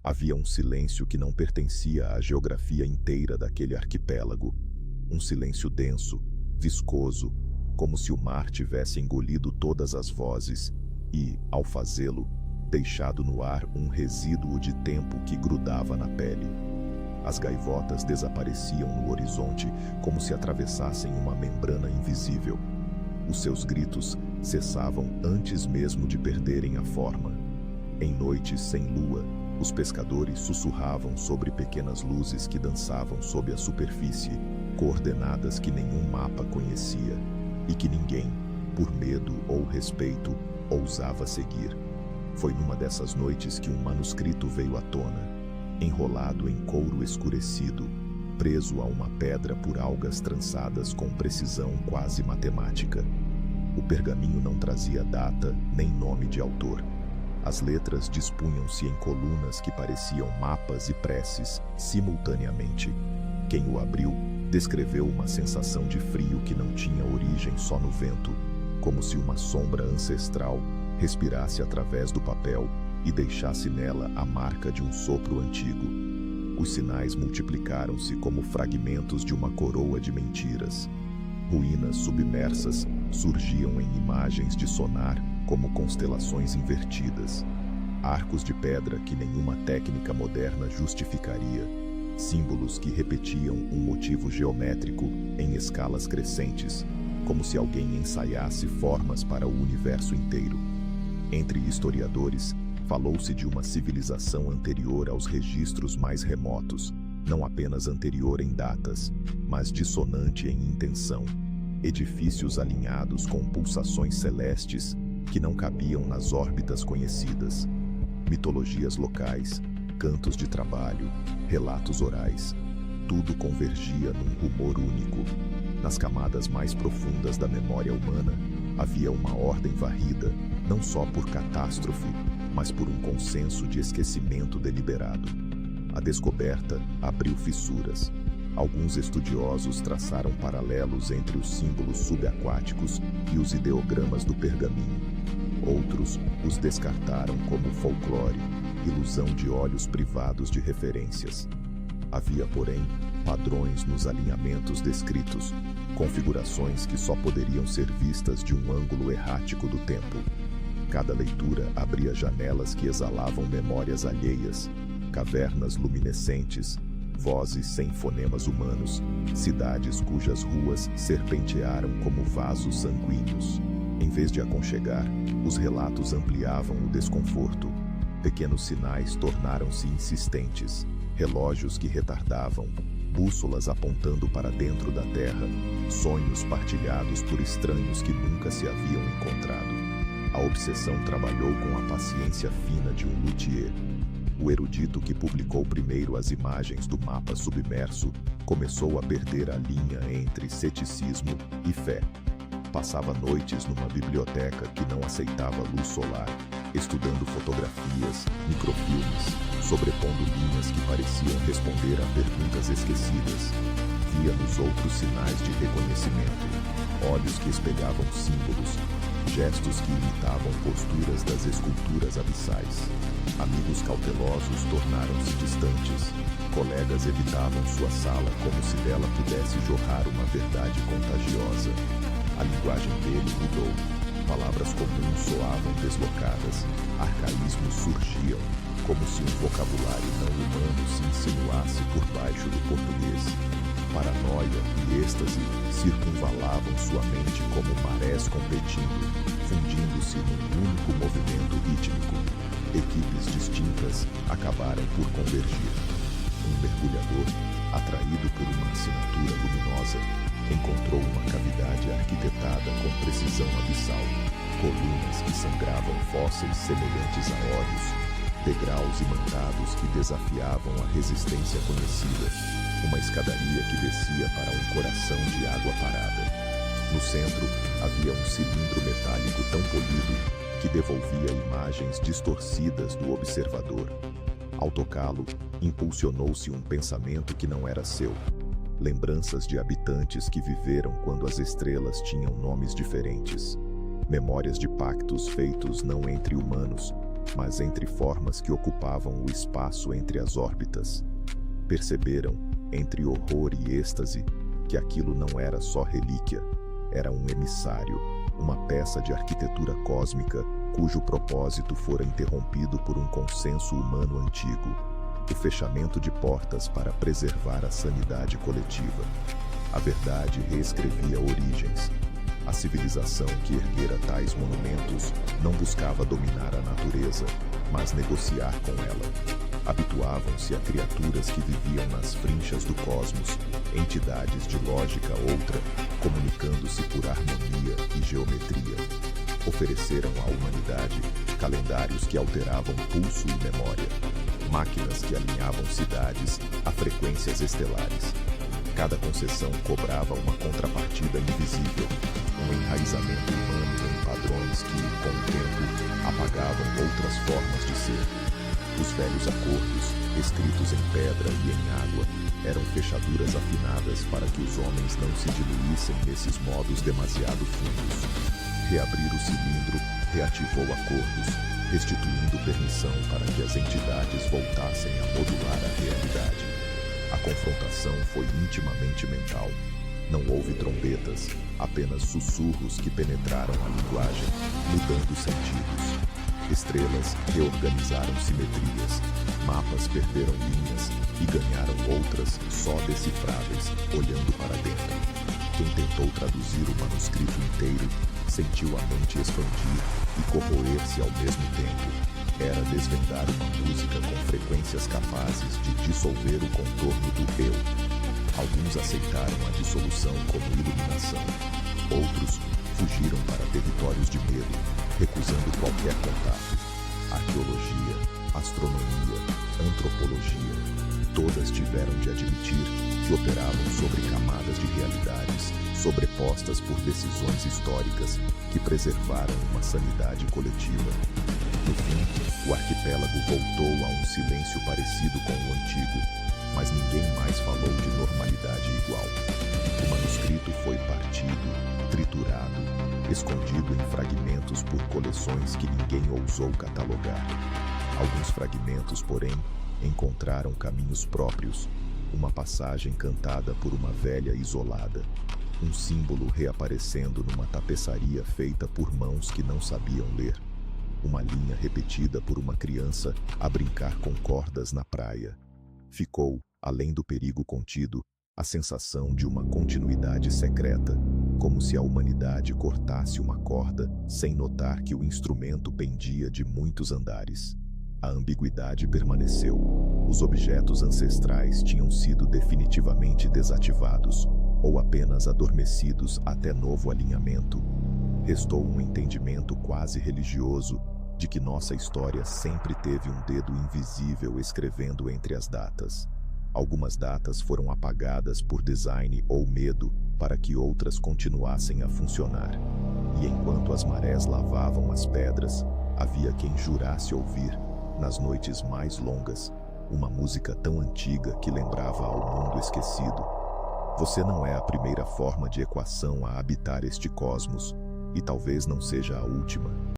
Havia um silêncio que não pertencia à geografia inteira daquele arquipélago. Um silêncio denso, viscoso, como se o mar tivesse engolido todas as vozes e, ao fazê-lo, deixado no ar um resíduo de tempo que grudava na pele. As gaivotas desapareciam no horizonte como se atravessassem uma membrana invisível. Os seus gritos cessavam antes mesmo de perderem a forma. Em noites sem lua, os pescadores sussurravam sobre pequenas luzes que dançavam sob a superfície, coordenadas que nenhum mapa conhecia e que ninguém, por medo ou respeito, ousava seguir. Foi numa dessas noites que um manuscrito veio à tona, enrolado em couro escurecido, preso a uma pedra por algas trançadas com precisão quase matemática. O pergaminho não trazia data nem nome de autor. As letras dispunham-se em colunas que pareciam mapas e preces simultaneamente. Quem o abriu descreveu uma sensação de frio que não tinha origem só no vento, como se uma sombra ancestral respirasse através do papel e deixasse nela a marca de um sopro antigo. Os sinais multiplicaram-se como fragmentos de uma coroa de mentiras. Ruínas submersas surgiam em imagens de sonar como constelações invertidas. Arcos de pedra que nenhuma técnica moderna justificaria. Símbolos que repetiam um motivo geométrico em escalas crescentes, como se alguém ensaiasse formas para o universo inteiro. Entre historiadores, falou-se de uma civilização anterior aos registros mais remotos, não apenas anterior em datas, mas dissonante em intenção. Edifícios alinhados com pulsações celestes que não cabiam nas órbitas conhecidas. Mitologias locais, cantos de trabalho, relatos orais. Tudo convergia num rumor único. Nas camadas mais profundas da memória humana, havia uma ordem varrida, não só por catástrofe, mas por um consenso de esquecimento deliberado. A descoberta abriu fissuras. Alguns estudiosos traçaram paralelos entre os símbolos subaquáticos e os ideogramas do pergaminho. Outros os descartaram como folclore, ilusão de olhos privados de referências. Havia, porém, padrões nos alinhamentos descritos, configurações que só poderiam ser vistas de um ângulo errático do tempo. Cada leitura abria janelas que exalavam memórias alheias, cavernas luminescentes, vozes sem fonemas humanos, cidades cujas ruas serpentearam como vasos sanguíneos. Em vez de aconchegar, os relatos ampliavam o desconforto. Pequenos sinais tornaram-se insistentes, relógios que retardavam, bússolas apontando para dentro da terra, sonhos partilhados por estranhos que nunca se haviam encontrado. A obsessão trabalhou com a paciência fina de um luthier. O erudito que publicou primeiro as imagens do mapa submerso começou a perder a linha entre ceticismo e fé. Passava noites numa biblioteca que não aceitava luz solar, estudando fotografias, microfilmes, sobrepondo linhas que pareciam responder a perguntas esquecidas. Via nos outros sinais de reconhecimento, olhos que espelhavam símbolos, gestos que imitavam posturas das esculturas abissais. Amigos cautelosos tornaram-se distantes. Colegas evitavam sua sala como se dela pudesse jorrar uma verdade contagiosa. A linguagem dele mudou. Palavras comuns soavam deslocadas. Arcaísmos surgiam, como se um vocabulário não humano se insinuasse por baixo do português. Paranoia e êxtase circunvalavam sua mente como marés competindo, fundindo-se num único movimento rítmico. Equipes distintas acabaram por convergir. Um mergulhador, atraído por uma assinatura luminosa, encontrou uma cavidade arquitetada com precisão abissal, colunas que sangravam fósseis semelhantes a olhos, degraus imantados que desafiavam a resistência conhecida, uma escadaria que descia para um coração de água parada. No centro, havia um cilindro metálico tão polido que devolvia imagens distorcidas do observador. Ao tocá-lo, impulsionou-se um pensamento que não era seu. Lembranças de habitantes que viveram quando as estrelas tinham nomes diferentes. Memórias de pactos feitos não entre humanos, mas entre formas que ocupavam o espaço entre as órbitas. Perceberam, entre horror e êxtase, que aquilo não era só relíquia, era um emissário, uma peça de arquitetura cósmica cujo propósito fora interrompido por um consenso humano antigo, o fechamento de portas para preservar a sanidade coletiva. A verdade reescrevia origens. A civilização que erguera tais monumentos não buscava dominar a natureza, mas negociar com ela. Habituavam-se a criaturas que viviam nas frinchas do cosmos, entidades de lógica outra, comunicando-se por harmonia e geometria. Ofereceram à humanidade calendários que alteravam pulso e memória, máquinas que alinhavam cidades a frequências estelares. Cada concessão cobrava uma contrapartida invisível, um enraizamento humano em padrões que, com o tempo, apagavam outras formas de ser. Os velhos acordos, escritos em pedra e em água, eram fechaduras afinadas para que os homens não se diluíssem nesses modos demasiado fundos. Reabrir o cilindro reativou acordos, restituindo permissão para que as entidades voltassem a modular a realidade. A confrontação foi intimamente mental. Não houve trombetas, apenas sussurros que penetraram a linguagem, mudando sentidos. Estrelas reorganizaram simetrias, mapas perderam linhas e ganharam outras só decifráveis, olhando para dentro. Quem tentou traduzir o manuscrito inteiro sentiu a mente expandir e corroer-se ao mesmo tempo. Era desvendar uma música com frequências capazes de dissolver o contorno do eu. Alguns aceitaram a dissolução como iluminação. Outros fugiram para territórios de medo, recusando qualquer contato. Arqueologia, astronomia, antropologia, todas tiveram de admitir que operavam sobre camadas de realidades sobrepostas por decisões históricas que preservaram uma sanidade coletiva. No fim, o arquipélago voltou a um silêncio parecido com o antigo, mas ninguém mais falou de normalidade igual. O manuscrito foi partido, triturado, escondido em fragmentos por coleções que ninguém ousou catalogar. Alguns fragmentos, porém, encontraram caminhos próprios, uma passagem cantada por uma velha isolada, um símbolo reaparecendo numa tapeçaria feita por mãos que não sabiam ler, uma linha repetida por uma criança a brincar com cordas na praia. Ficou, além do perigo contido, a sensação de uma continuidade secreta, como se a humanidade cortasse uma corda sem notar que o instrumento pendia de muitos andares. A ambiguidade permaneceu. Os objetos ancestrais tinham sido definitivamente desativados, ou apenas adormecidos até novo alinhamento. Restou um entendimento quase religioso de que nossa história sempre teve um dedo invisível escrevendo entre as datas. Algumas datas foram apagadas por design ou medo para que outras continuassem a funcionar. E enquanto as marés lavavam as pedras, havia quem jurasse ouvir, nas noites mais longas, uma música tão antiga que lembrava ao mundo esquecido. Você não é a primeira forma de equação a habitar este cosmos, e talvez não seja a última.